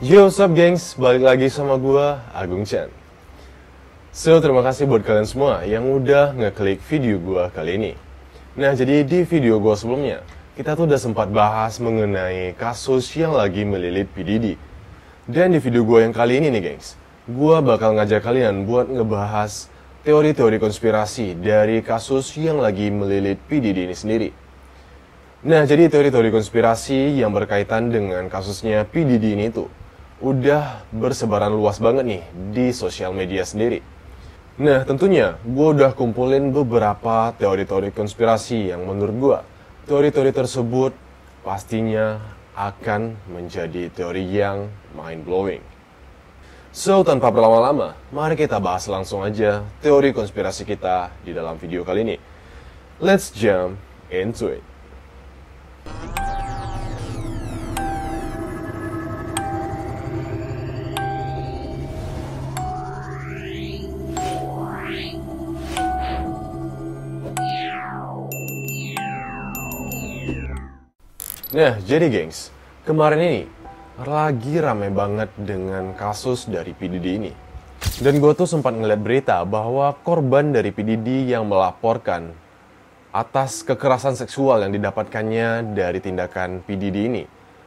Yo, what's up gengs? Balik lagi sama gua, Agung Chan. So, terima kasih buat kalian semua yang udah ngeklik video gua kali ini. Nah, jadi di video gua sebelumnya, kita tuh udah sempat bahas mengenai kasus yang lagi melilit P. Diddy. Dan di video gua yang kali ini nih gengs, gua bakal ngajak kalian buat ngebahas teori-teori konspirasi dari kasus yang lagi melilit P. Diddy ini sendiri. Nah, jadi teori-teori konspirasi yang berkaitan dengan kasusnya P. Diddy ini tuh udah bersebaran luas banget nih di sosial media sendiri. Nah, tentunya gue udah kumpulin beberapa teori-teori konspirasi yang menurut gue teori-teori tersebut pastinya akan menjadi teori yang mind-blowing. So, tanpa berlama-lama, mari kita bahas langsung aja teori konspirasi kita di dalam video kali ini. Let's jump into it. Nah, jadi gengs, kemarin ini lagi rame banget dengan kasus dari P. Diddy ini. Dan gue tuh sempat ngeliat berita bahwa korban dari P. Diddy yang melaporkan atas kekerasan seksual yang didapatkannya dari tindakan P. Diddy ini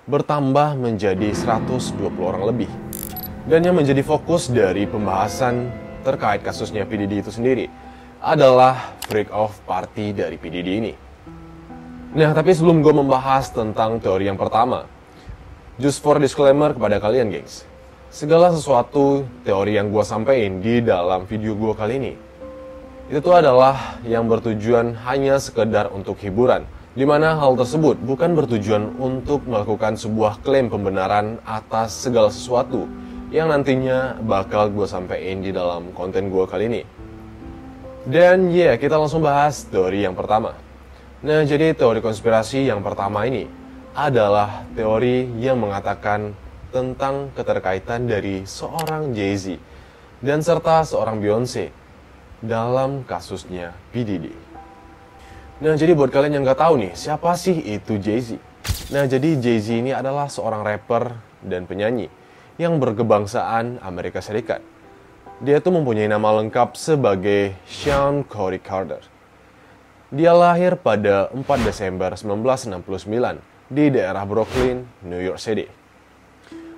bertambah menjadi 120 orang lebih. Dan yang menjadi fokus dari pembahasan terkait kasusnya P. Diddy itu sendiri adalah freak off party dari P. Diddy ini. Nah, tapi sebelum gue membahas tentang teori yang pertama, just for disclaimer kepada kalian gengs, segala sesuatu teori yang gue sampaikan di dalam video gue kali ini itu tuh adalah yang bertujuan hanya sekedar untuk hiburan, dimana hal tersebut bukan bertujuan untuk melakukan sebuah klaim pembenaran atas segala sesuatu yang nantinya bakal gue sampaikan di dalam konten gue kali ini. Dan kita langsung bahas teori yang pertama. Nah, jadi teori konspirasi yang pertama ini adalah teori yang mengatakan tentang keterkaitan dari seorang Jay-Z dan serta seorang Beyonce dalam kasusnya P. Diddy. Nah, jadi buat kalian yang nggak tahu nih, siapa sih itu Jay-Z? Nah, jadi Jay-Z ini adalah seorang rapper dan penyanyi yang berkebangsaan Amerika Serikat. Dia tuh mempunyai nama lengkap sebagai Sean Cory Carter. Dia lahir pada 4 Desember 1969 di daerah Brooklyn, New York City.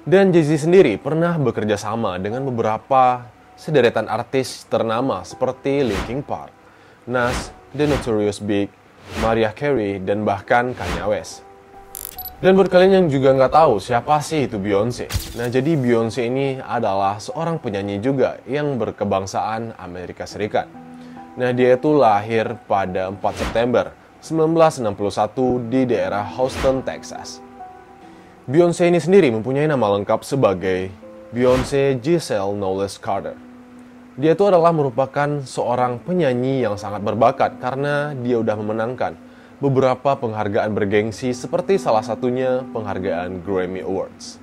Dan Jay-Z sendiri pernah bekerja sama dengan beberapa sederetan artis ternama seperti Linkin Park, Nas, The Notorious Big, Mariah Carey, dan bahkan Kanye West. Dan buat kalian yang juga nggak tahu siapa sih itu Beyonce. Nah, jadi Beyonce ini adalah seorang penyanyi juga yang berkebangsaan Amerika Serikat. Nah, dia itu lahir pada 4 September 1961 di daerah Houston, Texas. Beyonce ini sendiri mempunyai nama lengkap sebagai Beyonce Giselle Knowles Carter. Dia itu adalah merupakan seorang penyanyi yang sangat berbakat karena dia udah memenangkan beberapa penghargaan bergengsi seperti salah satunya penghargaan Grammy Awards.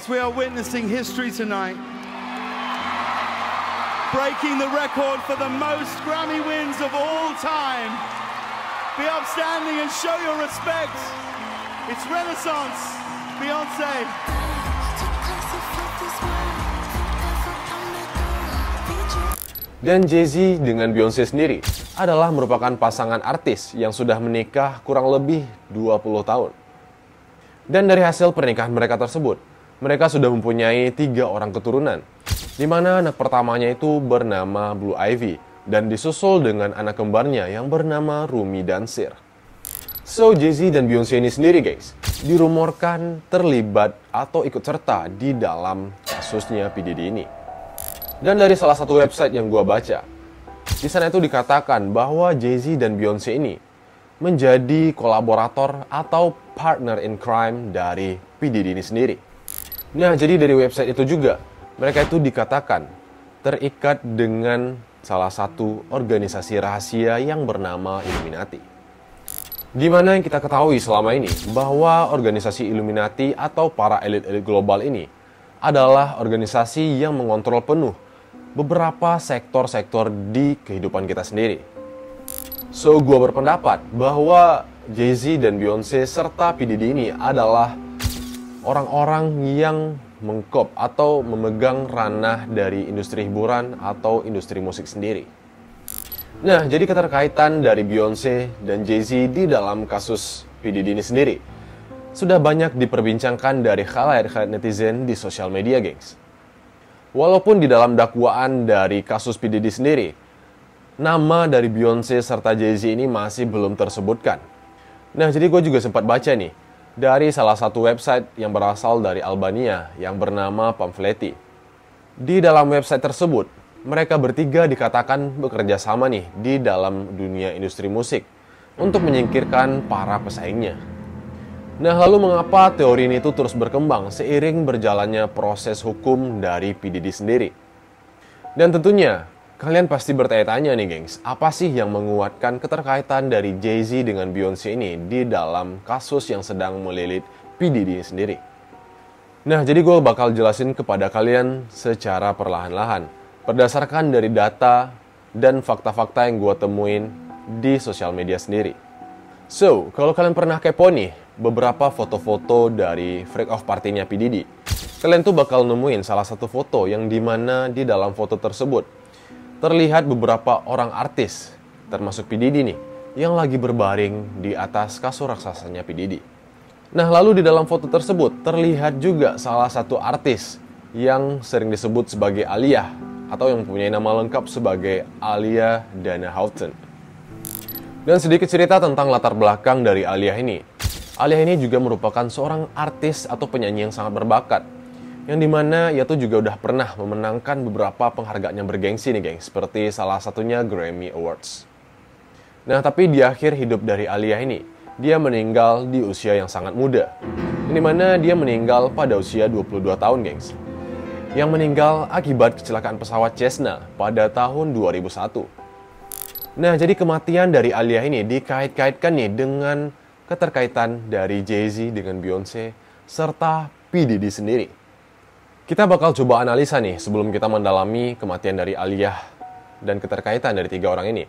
As we are witnessing history tonight, breaking the record for the most Grammy wins of all time. Be upstanding and show your respect. It's Renaissance, Beyonce. Dan Jay-Z dengan Beyonce sendiri adalah merupakan pasangan artis yang sudah menikah kurang lebih 20 tahun. Dan dari hasil pernikahan mereka tersebut, mereka sudah mempunyai 3 orang keturunan, di mana anak pertamanya itu bernama Blue Ivy dan disusul dengan anak kembarnya yang bernama Rumi Dansir. So, Jay-Z dan Beyonce ini sendiri guys, dirumorkan terlibat atau ikut serta di dalam kasusnya P. Diddy ini. Dan dari salah satu website yang gue baca, di sana itu dikatakan bahwa Jay-Z dan Beyonce ini menjadi kolaborator atau partner in crime dari P. Diddy ini sendiri. Nah, jadi dari website itu juga, mereka itu dikatakan terikat dengan salah satu organisasi rahasia yang bernama Illuminati. Di mana yang kita ketahui selama ini, bahwa organisasi Illuminati atau para elit-elit global ini adalah organisasi yang mengontrol penuh beberapa sektor-sektor di kehidupan kita sendiri. So, gue berpendapat bahwa Jay-Z dan Beyonce serta P. Diddy ini adalah orang-orang yang mengkop atau memegang ranah dari industri hiburan atau industri musik sendiri. Nah, jadi keterkaitan dari Beyonce dan Jay-Z di dalam kasus P. Diddy ini sendiri sudah banyak diperbincangkan dari khalayak netizen di sosial media, gengs. Walaupun di dalam dakwaan dari kasus P. Diddy sendiri, nama dari Beyonce serta Jay-Z ini masih belum tersebutkan. Nah, jadi gue juga sempat baca nih dari salah satu website yang berasal dari Albania yang bernama Pamfletti. Di dalam website tersebut, mereka bertiga dikatakan bekerja sama nih di dalam dunia industri musik untuk menyingkirkan para pesaingnya. Nah, lalu mengapa teori ini tuh terus berkembang seiring berjalannya proses hukum dari P. Diddy sendiri? Dan tentunya, kalian pasti bertanya-tanya nih, gengs, apa sih yang menguatkan keterkaitan dari Jay-Z dengan Beyonce ini di dalam kasus yang sedang melilit P. Diddy sendiri? Nah, jadi gue bakal jelasin kepada kalian secara perlahan-lahan, berdasarkan dari data dan fakta-fakta yang gue temuin di sosial media sendiri. So, kalau kalian pernah kepo nih, beberapa foto-foto dari Freak Off Party-nya P. Diddy, kalian tuh bakal nemuin salah satu foto yang dimana di dalam foto tersebut terlihat beberapa orang artis, termasuk P. Diddy nih, yang lagi berbaring di atas kasur raksasanya P. Diddy. Nah, lalu di dalam foto tersebut terlihat juga salah satu artis yang sering disebut sebagai Aaliyah, atau yang mempunyai nama lengkap sebagai Aaliyah Dana Houghton. Dan sedikit cerita tentang latar belakang dari Aaliyah ini. Aaliyah ini juga merupakan seorang artis atau penyanyi yang sangat berbakat, yang dimana ia tuh juga udah pernah memenangkan beberapa penghargaan yang bergengsi nih, geng, seperti salah satunya Grammy Awards. Nah, tapi di akhir hidup dari Aaliyah ini, dia meninggal di usia yang sangat muda, yang dimana dia meninggal pada usia 22 tahun, gengs, yang meninggal akibat kecelakaan pesawat Cessna pada tahun 2001. Nah, jadi kematian dari Aaliyah ini dikait-kaitkan nih dengan keterkaitan dari Jay-Z dengan Beyonce serta P. Diddy sendiri. Kita bakal coba analisa nih sebelum kita mendalami kematian dari Aaliyah dan keterkaitan dari tiga orang ini.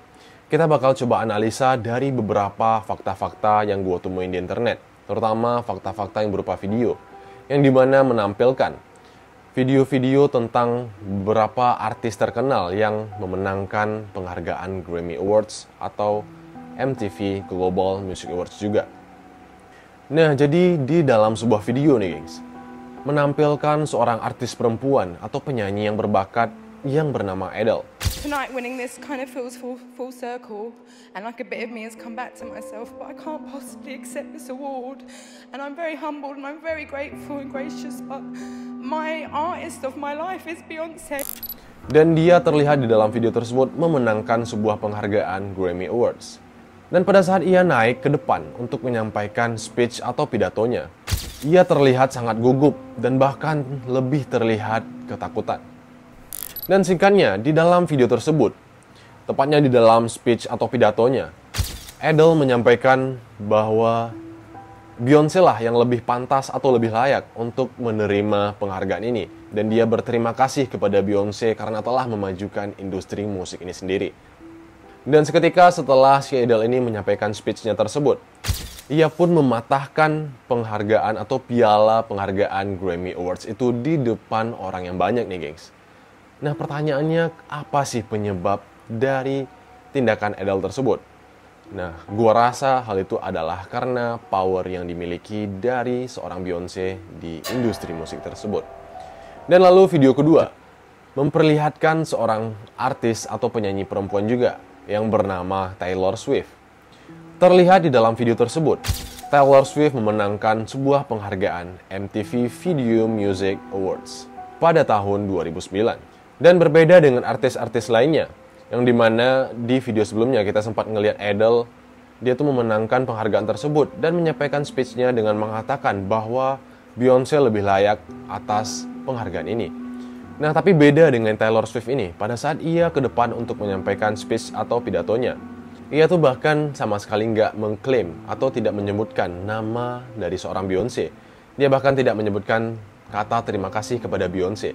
Kita bakal coba analisa dari beberapa fakta-fakta yang gue temuin di internet, terutama fakta-fakta yang berupa video, yang dimana menampilkan video-video tentang beberapa artis terkenal yang memenangkan penghargaan Grammy Awards atau MTV Global Music Awards juga. Nah, jadi di dalam sebuah video nih, gengs, menampilkan seorang artis perempuan atau penyanyi yang berbakat yang bernama Adele. Tonight winning this kind of feels full circle, and like a bit of me has come back to myself, but I can't possibly accept this award, and I'm very humbled and I'm very grateful and gracious, but my artist of my life is Beyonce. Dan dia terlihat di dalam video tersebut memenangkan sebuah penghargaan Grammy Awards. Dan pada saat ia naik ke depan untuk menyampaikan speech atau pidatonya, ia terlihat sangat gugup dan bahkan lebih terlihat ketakutan. Dan singkatnya, di dalam video tersebut, tepatnya di dalam speech atau pidatonya, Adele menyampaikan bahwa Beyonce lah yang lebih pantas atau lebih layak untuk menerima penghargaan ini. Dan dia berterima kasih kepada Beyonce karena telah memajukan industri musik ini sendiri. Dan seketika setelah si Adele ini menyampaikan speech-nya tersebut, ia pun mematahkan penghargaan atau piala penghargaan Grammy Awards itu di depan orang yang banyak nih, gengs. Nah, pertanyaannya, apa sih penyebab dari tindakan Adele tersebut? Nah, gua rasa hal itu adalah karena power yang dimiliki dari seorang Beyonce di industri musik tersebut. Dan lalu video kedua, memperlihatkan seorang artis atau penyanyi perempuan juga yang bernama Taylor Swift. Terlihat di dalam video tersebut, Taylor Swift memenangkan sebuah penghargaan MTV Video Music Awards pada tahun 2009. Dan berbeda dengan artis-artis lainnya, yang dimana di video sebelumnya kita sempat ngelihat Adele, dia tuh memenangkan penghargaan tersebut dan menyampaikan speech-nya dengan mengatakan bahwa Beyonce lebih layak atas penghargaan ini. Nah, tapi beda dengan Taylor Swift ini, pada saat ia ke depan untuk menyampaikan speech atau pidatonya, ia tuh bahkan sama sekali nggak mengklaim atau tidak menyebutkan nama dari seorang Beyonce. Dia bahkan tidak menyebutkan kata terima kasih kepada Beyonce.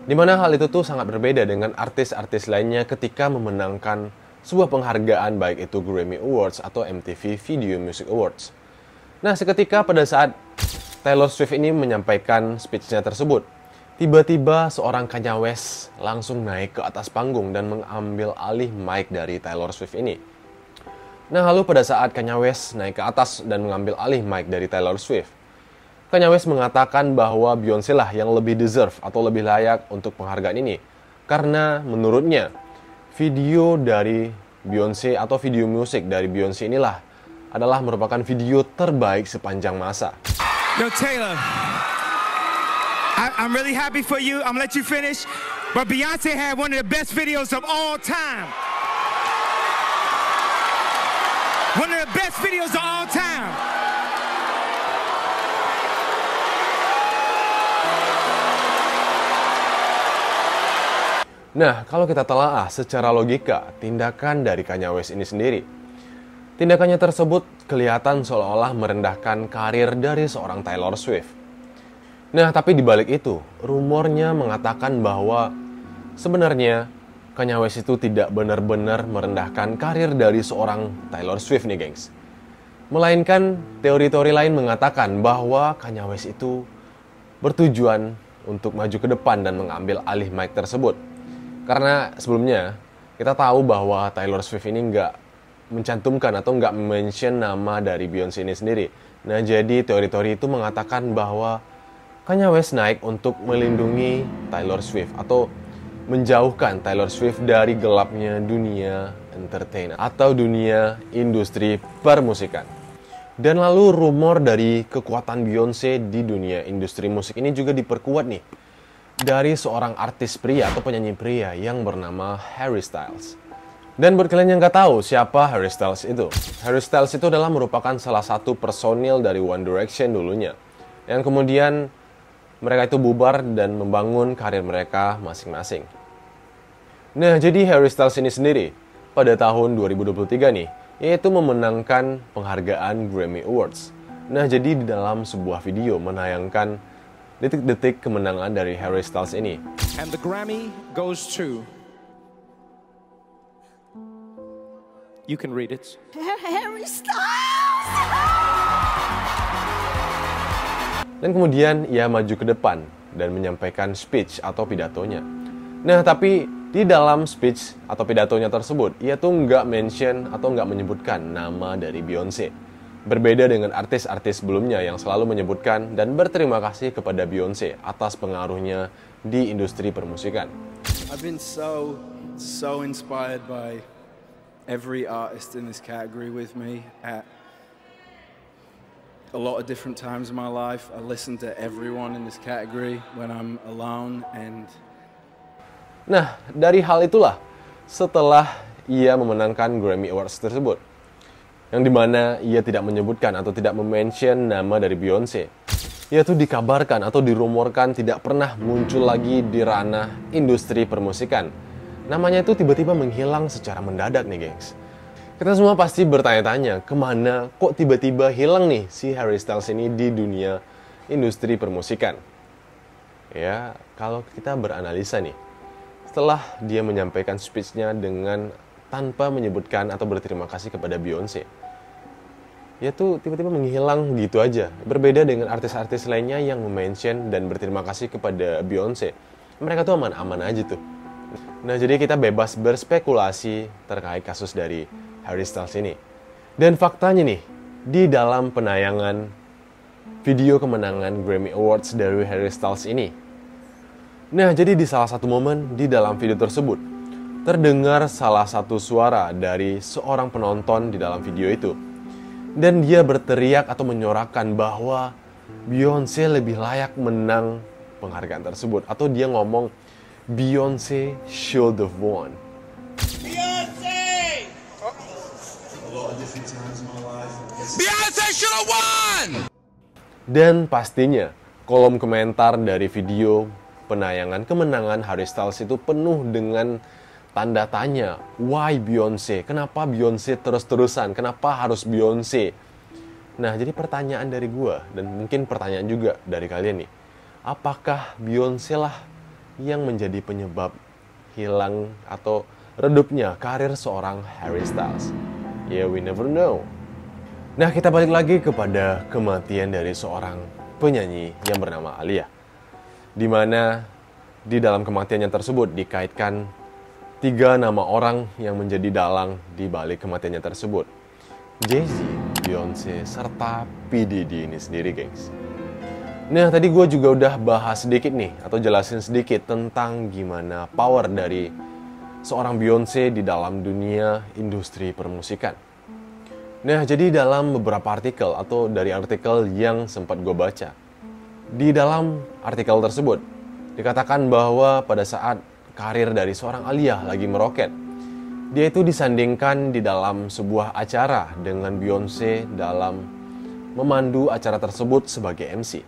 Dimana hal itu tuh sangat berbeda dengan artis-artis lainnya ketika memenangkan sebuah penghargaan baik itu Grammy Awards atau MTV Video Music Awards. Nah, seketika pada saat Taylor Swift ini menyampaikan speech-nya tersebut, tiba-tiba seorang Kanye West langsung naik ke atas panggung dan mengambil alih mic dari Taylor Swift ini. Nah, lalu pada saat Kanye West naik ke atas dan mengambil alih mic dari Taylor Swift, Kanye West mengatakan bahwa Beyoncé lah yang lebih deserve atau lebih layak untuk penghargaan ini. Karena menurutnya, video dari Beyoncé atau video musik dari Beyoncé inilah adalah merupakan video terbaik sepanjang masa. Yo, Taylor, I'm really happy for you. I'm gonna let you finish. But Beyonce had one of the best videos of all time. One of the best videos of all time. Nah, kalau kita telaah secara logika tindakan dari Kanye West ini sendiri, tindakannya tersebut kelihatan seolah-olah merendahkan karir dari seorang Taylor Swift. Nah, tapi dibalik itu, rumornya mengatakan bahwa sebenarnya Kanye West itu tidak benar-benar merendahkan karir dari seorang Taylor Swift nih, gengs. Melainkan teori-teori lain mengatakan bahwa Kanye West itu bertujuan untuk maju ke depan dan mengambil alih mic tersebut. Karena sebelumnya kita tahu bahwa Taylor Swift ini nggak mencantumkan atau nggak mention nama dari Beyoncé ini sendiri. Nah, jadi teori-teori itu mengatakan bahwa Kanye West naik untuk melindungi Taylor Swift atau menjauhkan Taylor Swift dari gelapnya dunia entertain atau dunia industri permusikan. Dan lalu rumor dari kekuatan Beyoncé di dunia industri musik ini juga diperkuat nih dari seorang artis pria atau penyanyi pria yang bernama Harry Styles. Dan buat kalian yang nggak tahu siapa Harry Styles itu, Harry Styles itu adalah merupakan salah satu personil dari One Direction dulunya, yang kemudian mereka itu bubar dan membangun karir mereka masing-masing. Nah, jadi Harry Styles ini sendiri pada tahun 2023 nih, yaitu memenangkan penghargaan Grammy Awards. Nah, jadi di dalam sebuah video menayangkan detik-detik kemenangan dari Harry Styles ini. And the Grammy goes to... You can read it. Harry Styles! Dan kemudian ia maju ke depan dan menyampaikan speech atau pidatonya. Nah, tapi di dalam speech atau pidatonya tersebut, ia tuh nggak mention atau nggak menyebutkan nama dari Beyoncé. Berbeda dengan artis-artis sebelumnya yang selalu menyebutkan dan berterima kasih kepada Beyoncé atas pengaruhnya di industri permusikan. I've been so inspired by every artist in this category with me at a lot of different times in my life. I listen to everyone in this category when I'm alone and... Nah, dari hal itulah setelah ia memenangkan Grammy Awards tersebut, yang dimana ia tidak menyebutkan atau tidak mention nama dari Beyoncé, ia tuh dikabarkan atau dirumorkan tidak pernah muncul lagi di ranah industri permusikan. Namanya itu tiba-tiba menghilang secara mendadak nih, gengs. Kita semua pasti bertanya-tanya, kemana kok tiba-tiba hilang nih si Harry Styles ini di dunia industri permusikan? Ya, kalau kita beranalisa nih, setelah dia menyampaikan speech-nya dengan tanpa menyebutkan atau berterima kasih kepada Beyoncé, ya tuh tiba-tiba menghilang gitu aja. Berbeda dengan artis-artis lainnya yang mention dan berterima kasih kepada Beyoncé, mereka tuh aman-aman aja tuh. Nah, jadi kita bebas berspekulasi terkait kasus dari Harry Styles ini. Dan faktanya nih, di dalam penayangan video kemenangan Grammy Awards dari Harry Styles ini, nah, jadi di salah satu momen di dalam video tersebut, terdengar salah satu suara dari seorang penonton di dalam video itu. Dan dia berteriak atau menyorakan bahwa Beyoncé lebih layak menang penghargaan tersebut. Atau dia ngomong, Beyoncé should have won. Beyonce! Beyonce should have won! Dan pastinya, kolom komentar dari video penayangan kemenangan Harry Styles itu penuh dengan tanda tanya. Why Beyoncé? Kenapa Beyoncé terus-terusan? Kenapa harus Beyoncé? Nah, jadi pertanyaan dari gua dan mungkin pertanyaan juga dari kalian nih. Apakah Beyoncé lah yang menjadi penyebab hilang atau redupnya karir seorang Harry Styles? Yeah, we never know. Nah, kita balik lagi kepada kematian dari seorang penyanyi yang bernama Aaliyah. Di mana di dalam kematiannya tersebut dikaitkan 3 nama orang yang menjadi dalang di balik kematiannya tersebut. Jay-Z, Beyonce, serta P. Diddy ini sendiri, gengs. Nah, tadi gue juga udah bahas sedikit nih, atau jelasin sedikit tentang gimana power dari seorang Beyonce di dalam dunia industri permusikan. Nah, jadi dalam beberapa artikel, atau dari artikel yang sempat gue baca, di dalam artikel tersebut dikatakan bahwa pada saat karir dari seorang Aaliyah lagi meroket, dia itu disandingkan di dalam sebuah acara dengan Beyonce dalam memandu acara tersebut sebagai MC.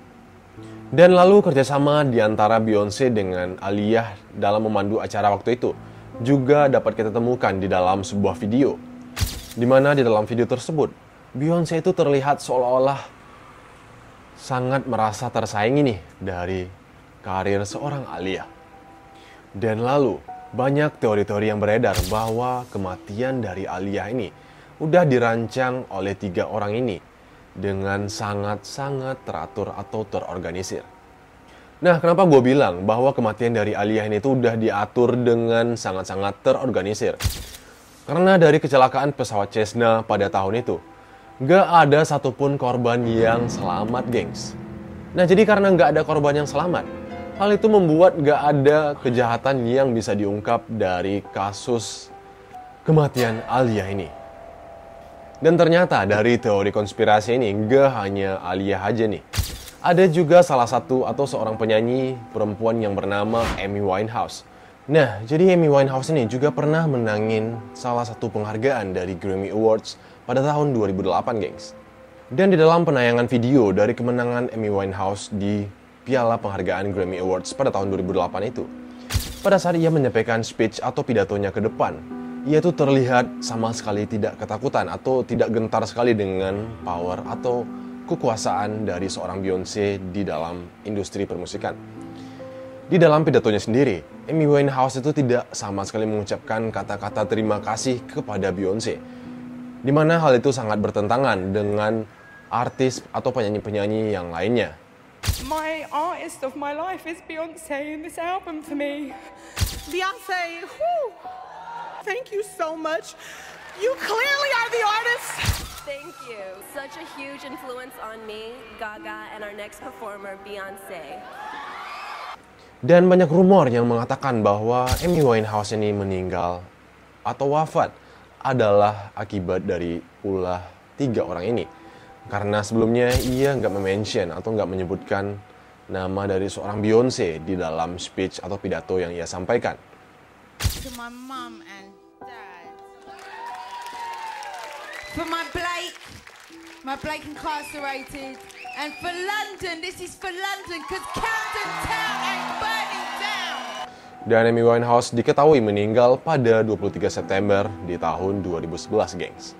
Dan lalu kerjasama di antara Beyonce dengan Aaliyah dalam memandu acara waktu itu juga dapat kita temukan di dalam sebuah video. Di mana di dalam video tersebut, Beyonce itu terlihat seolah-olah sangat merasa tersaingi nih dari karir seorang Aaliyah. Dan lalu banyak teori-teori yang beredar bahwa kematian dari Aaliyah ini udah dirancang oleh 3 orang ini dengan sangat-sangat teratur atau terorganisir. Nah, kenapa gue bilang bahwa kematian dari Aaliyah ini tuh udah diatur dengan sangat-sangat terorganisir? Karena dari kecelakaan pesawat Cessna pada tahun itu, gak ada satupun korban yang selamat, gengs. Nah, jadi karena gak ada korban yang selamat, hal itu membuat gak ada kejahatan yang bisa diungkap dari kasus kematian Aaliyah ini. Dan ternyata dari teori konspirasi ini gak hanya Aaliyah aja nih. Ada juga salah satu atau seorang penyanyi perempuan yang bernama Amy Winehouse. Nah, jadi Amy Winehouse ini juga pernah menangin salah satu penghargaan dari Grammy Awards pada tahun 2008, gengs. Dan di dalam penayangan video dari kemenangan Amy Winehouse di piala penghargaan Grammy Awards pada tahun 2008 itu, pada saat ia menyampaikan speech atau pidatonya ke depan, ia tuh terlihat sama sekali tidak ketakutan atau tidak gentar sekali dengan power atau kekuasaan dari seorang Beyonce di dalam industri permusikan. Di dalam pidatonya sendiri, Amy Winehouse itu tidak sama sekali mengucapkan kata-kata terima kasih kepada Beyonce, di mana hal itu sangat bertentangan dengan artis atau penyanyi-penyanyi yang lainnya. My artist of my life is Beyonce, and this album for me. Beyonce, whew, thank you so much. You clearly are the artist. Thank you. Such a huge influence on me, Gaga, and our next performer, Beyonce. Dan banyak rumor yang mengatakan bahwa Amy Winehouse ini meninggal atau wafat adalah akibat dari ulah 3 orang ini. Karena sebelumnya ia nggak mention atau nggak menyebutkan nama dari seorang Beyonce di dalam speech atau pidato yang ia sampaikan. To my mom and dad. For my Blake incarcerated. And for London, this is for London, because Camden Town ain't burning down. Dan Amy Winehouse diketahui meninggal pada 23 September di tahun 2011, gengs.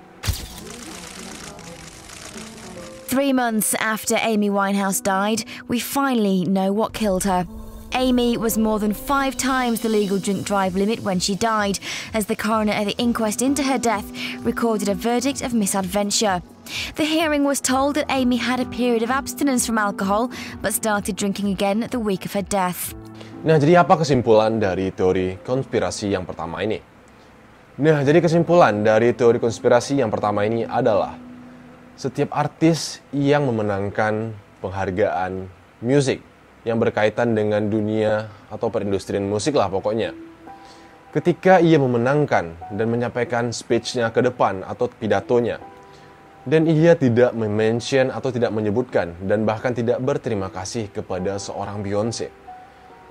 3 months after Amy Winehouse died, we finally know what killed her. Amy was more than 5 times the legal drink drive limit when she died, as the coroner at the inquest into her death recorded a verdict of misadventure. The hearing was told that Amy had a period of abstinence from alcohol, but started drinking again the week of her death. Nah, jadi apa kesimpulan dari teori konspirasi yang pertama ini? Nah, jadi kesimpulan dari teori konspirasi yang pertama ini adalah setiap artis yang memenangkan penghargaan musik yang berkaitan dengan dunia atau perindustrian musik lah pokoknya. Ketika ia memenangkan dan menyampaikan speech-nya ke depan atau pidatonya, dan ia tidak mention atau tidak menyebutkan dan bahkan tidak berterima kasih kepada seorang Beyonce,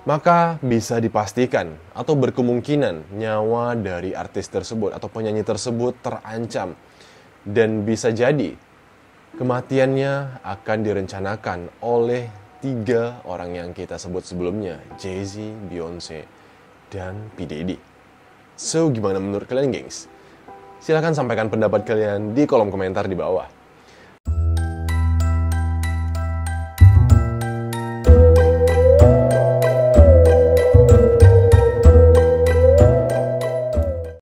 maka bisa dipastikan atau berkemungkinan nyawa dari artis tersebut atau penyanyi tersebut terancam. Dan bisa jadi kematiannya akan direncanakan oleh 3 orang yang kita sebut sebelumnya, Jay-Z, Beyonce, dan P. Diddy. So, gimana menurut kalian, gengs? Silahkan sampaikan pendapat kalian di kolom komentar di bawah.